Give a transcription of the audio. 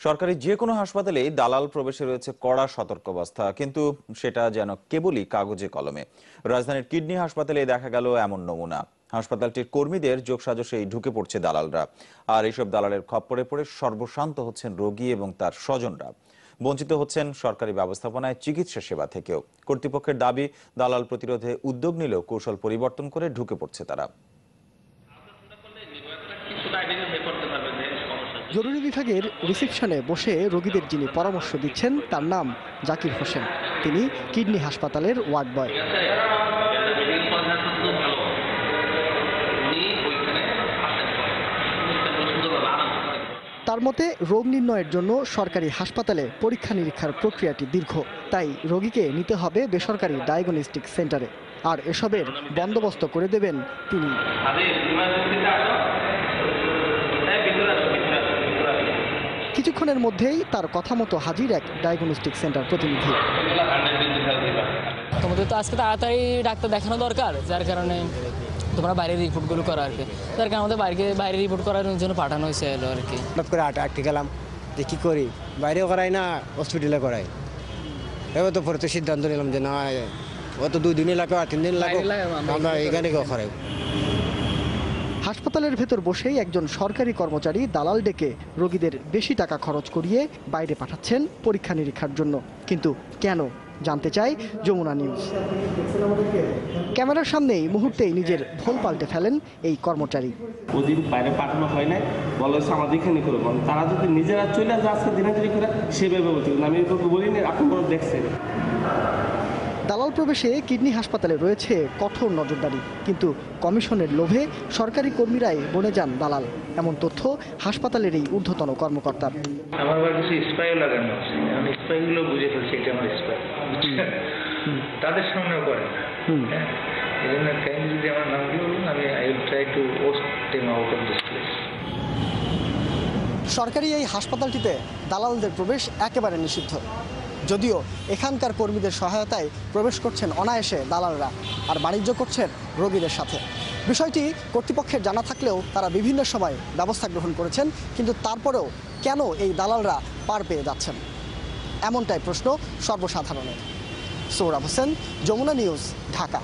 সরকারি যে কোনো হাসপাতালেই দালাল প্রবেশে রয়েছে কড়া সতর্কাবস্থা, কিন্তু সেটা যেন কেবলই কাগজে কলমে। রাজধানীর কিডনি হাসপাতালে দেখা গেল এমন নমুনা। হাসপাতালটির কর্মীদের যোগসাজশেই ঢুকে পড়ছে দালালরা, আর এইসব দালালের খপ্পরে পড়ে সর্বশান্ত হচ্ছেন রোগী এবং তার স্বজনরা। বঞ্চিত হচ্ছেন সরকারি ব্যবস্থাপনায় চিকিৎসা সেবা থেকেও। কর্তৃপক্ষের দাবি, দালাল প্রতিরোধে উদ্যোগ নিলেও কৌশল পরিবর্তন করে ঢুকে পড়ছে তারা। জরুরি বিভাগের রিসেপশনে বসে রোগীদের যিনি পরামর্শ দিচ্ছেন তার নাম জাকির হোসেন। তিনি কিডনি হাসপাতালের ওয়ার্ড বয়। তার মতে, রোগ নির্ণয়ের জন্য সরকারি হাসপাতালে পরীক্ষা নিরীক্ষার প্রক্রিয়াটি দীর্ঘ, তাই রোগীকে নিতে হবে বেসরকারি ডায়াগনস্টিক সেন্টারে। আর এসবের বন্দোবস্ত করে দেবেন তিনি। কিছুক্ষণের মধ্যেই তার কথা মতো হাজির এক ডায়াগনস্টিক সেন্টার প্রতিনিধি। তোমাদের তো আজকে তাড়াতাড়ি ডাক্তার দেখানো দরকার, যার কারণে তোমরা বাইরের রিপোর্টগুলো করো আর কি। যার কারণে আমাদের বাইরে রিপোর্ট করার জন্য পাঠানো হয়েছে আর কি। হঠাৎ করে আটকে গেলাম যে কী করি, বাইরেও করাই না হসপিটালে করাই। এবার তো পরে তো সিদ্ধান্ত নিলাম যে না, ও তো 2 দিনই লাগে আর 3 দিন লাগে, আমরা এখানে করাই। হাসপাতালের ভেতর বসেই একজন সরকারি কর্মচারী দালাল ডেকে রোগীদের বেশি টাকা খরচ করিয়ে বাইরে পাঠাচ্ছেন পরীক্ষা নিরীক্ষার জন্য। কিন্তু কেন, জানতে চাই যমুনা নিউজ। ক্যামেরার সামনেই মুহূর্তেই নিজের ভুল পাল্টে ফেলেন এই কর্মচারী। ওদিন বাইরে পাঠানো হয় না, বলা হচ্ছে আমাদের এখানে করবো। তারা যদি নিজেরা চলে আসে আজকে দিনাজপুরে করে সেভাবে বলতে, আমি বলিনি, আপনারা দেখছেন। দালাল প্রবেশে কিডনি হাসপাতালে রয়েছে কঠোর নজরদারি, কিন্তু কমিশনের লোভে সরকারি কর্মীরাই বনে যান দালাল, এমন তথ্য হাসপাতালের এই ঊর্ধ্বতন কর্মকর্তার। আমার আবার কিছু স্পাইও লাগানো আছে, আমি স্পাইগুলো বুঝে ফেলছি এটা আমার স্পাই, তাদের সামনেও করে না। এই জন্য কাইন্ডলি যদি আমার নামগুলো বলুন, আমি I will try to worst them out of this place. সরকারি এই হাসপাতালটিতে দালালদের প্রবেশ একেবারে নিষিদ্ধ, যদিও এখানকার কর্মীদের সহায়তায় প্রবেশ করছেন অনায়াসে দালালরা, আর বাণিজ্য করছেন রোগীদের সাথে। বিষয়টি কর্তৃপক্ষের জানা থাকলেও তারা বিভিন্ন সময় ব্যবস্থা গ্রহণ করেছেন, কিন্তু তারপরেও কেন এই দালালরা পার পেয়ে যাচ্ছেন, এমনটাই প্রশ্ন সর্বসাধারণের। সোহরাব হোসেন, যমুনা নিউজ, ঢাকা।